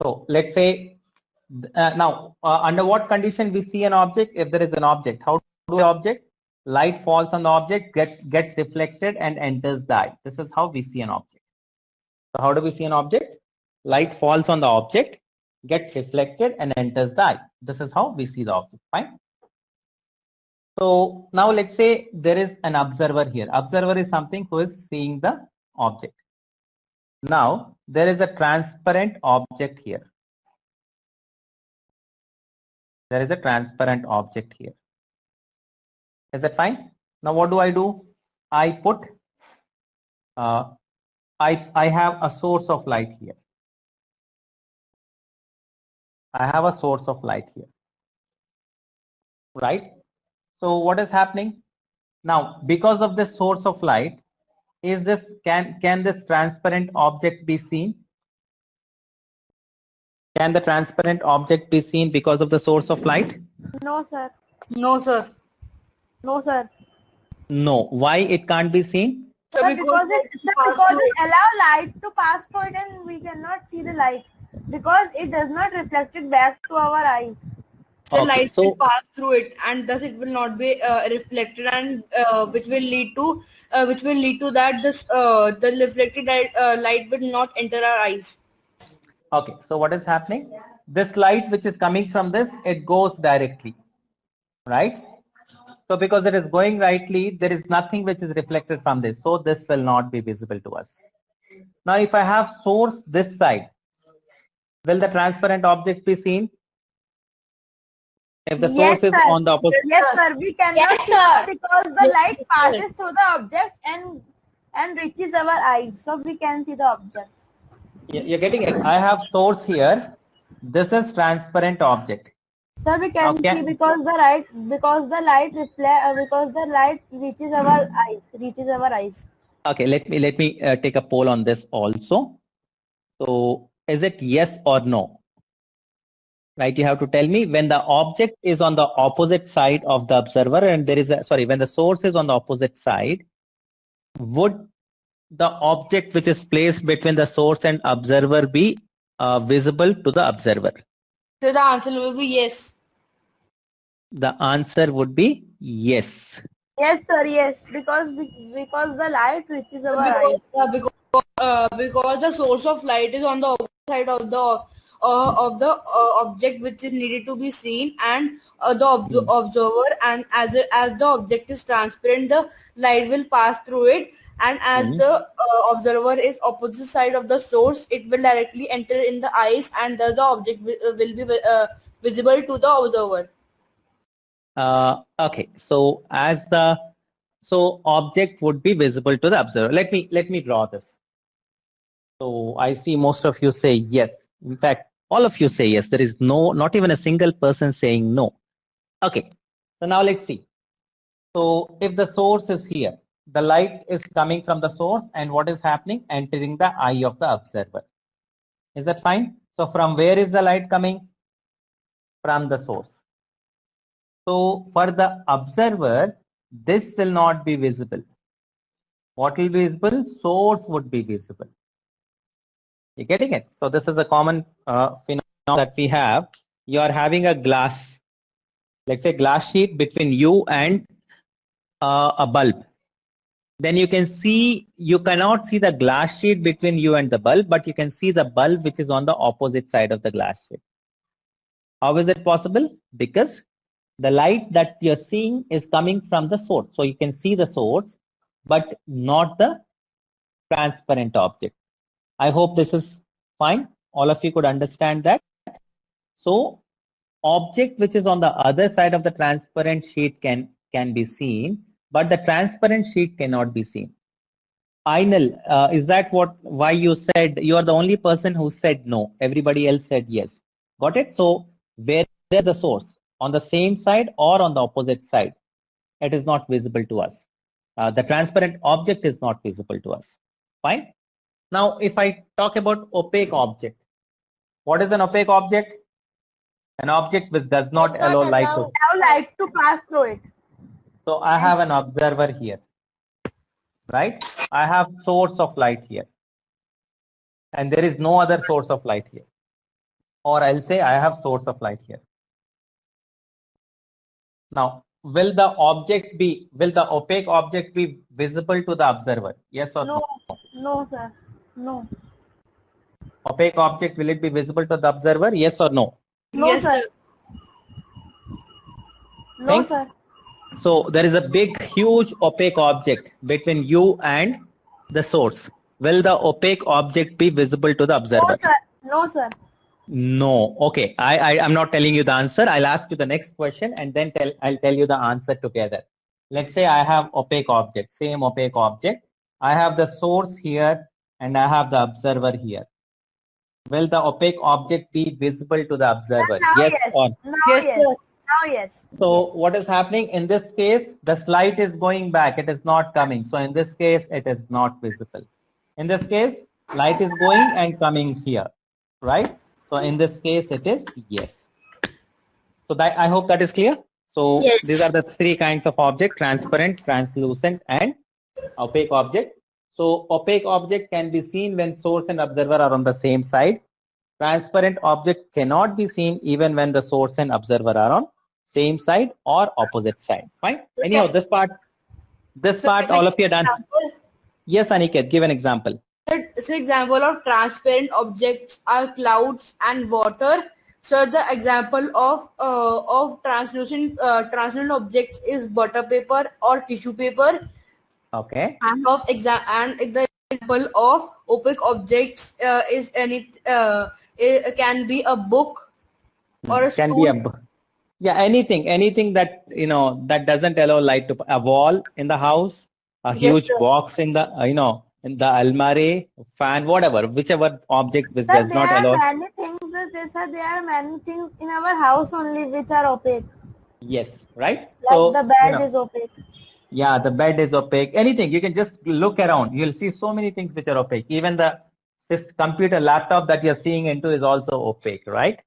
So let's say now under what condition we see an object? If there is an object, how do the object? Light falls on the object, gets reflected and enters the eye. This is how we see an object. So how do we see an object? Light falls on the object, gets reflected and enters the eye. This is how we see the object. Fine. So now let's say there is an observer here. Observer is something who is seeing the object. Now there is a transparent object here. There is a transparent object here. Is that fine? Now what do? I put, I have a source of light here. I have a source of light here. Right? So what is happening? Now because of this source of light, is this, can this transparent object be seen? Can the transparent object be seen because of the source of light? No, sir. No, sir. No, sir. No. Why it can't be seen? Sir, because it allows light to pass through it and we cannot see the light because it does not reflect it back to our eyes. So Okay, light so- will pass through it, and thus it will not be reflected, and which will lead to that the reflected light will not enter our eyes. Okay, so what is happening? This light which is coming from this, it goes directly, right? So because it is going rightly, there is nothing which is reflected from this. So this will not be visible to us. Now if I have source this side, will the transparent object be seen? If the source is on the opposite. Yes, sir. We cannot see it because the light passes through the object and reaches our eyes. So we can see the object. You're getting it. I have source here. This is transparent object. Sir, we can see because the light reaches our eyes. Okay, let me take a poll on this also. So is it yes or no? Right, you have to tell me when the object is on the opposite side of the observer and there is a, sorry, when the source is on the opposite side, would the object which is placed between the source and observer be visible to the observer? So the answer will be yes. The answer would be yes. Yes, sir. Yes, because the light reaches our eyes. Because the source of light is on the opposite side of the object which is needed to be seen, and the observer, and as the object is transparent, the light will pass through it, and as the observer is opposite side of the source, it will directly enter in the eyes, and thus the object will be visible to the observer. Okay, so so object would be visible to the observer. Let me draw this. So I see most of you say yes. In fact, all of you say yes. There is not even a single person saying no. Okay, so now let's see. So if the source is here, the light is coming from the source, and what is happening? Entering the eye of the observer. Is that fine? So from where is the light coming? From the source. So for the observer, this will not be visible. What will be visible? Source would be visible. You're getting it? So this is a common phenomenon that we have. You are having a glass, let's say glass sheet between you and a bulb. Then you cannot see the glass sheet between you and the bulb, but you can see the bulb which is on the opposite side of the glass sheet. How is it possible? Because the light that you're seeing is coming from the source. So you can see the source, but not the transparent object. I hope this is fine. All of you could understand that. So object which is on the other side of the transparent sheet can be seen, but the transparent sheet cannot be seen. Ainul, is that why you said, you are the only person who said no, everybody else said yes? Got it? So where is the source? On the same side or on the opposite side? It is not visible to us. The transparent object is not visible to us. Fine. Now if I talk about opaque object, what is an opaque object? An object which does not allow light to pass through it. So I have an observer here, right? I have source of light here, and there is no other source of light here. or I'll say I have source of light here. Now, will the opaque object be visible to the observer? Yes or no? No, sir. No. Opaque object, will it be visible to the observer? Yes or no? No, Yes, sir. sir. No, Think? sir. So there is a big, huge opaque object between you and the source. Will the opaque object be visible to the No, observer? sir. No, sir. No. Okay. I'm not telling you the answer. I'll ask you the next question and then I'll tell you the answer together. Let's say I have opaque object, same opaque object. I have the source here and I have the observer here. Will the opaque object be visible to the observer? Now Yes yes. or Now Yes, yes. sir. Now yes. so what is happening in this case? The light is going back. It is not coming. So in this case, it is not visible. In this case, light is going and coming here, right? So in this case, it is yes. So that I hope that is clear. So Yes. these are the three kinds of object: transparent, translucent, and opaque object. So opaque object can be seen when source and observer are on the same side. Transparent object cannot be seen even when the source and observer are on same side or opposite side. Fine. Anyhow, this part, all of you are done. Yes, Aniket, give an example. It's an example of transparent objects are clouds and water. So the example of translucent objects is butter paper or tissue paper. Okay. And the example of opaque objects is it can be a book or a Can stool. be anything that that doesn't allow light to a wall in the house, a Yes, huge sir. box in the in the almari, fan, whatever, whichever object which Sir, does there not are allow. many things. Sir, there are many things in our house only which are opaque. Yes, right. Like So the bed is opaque. yeah, the bed is opaque. Anything, you can just look around. You'll see so many things which are opaque. Even this computer laptop that you're seeing into is also opaque, right?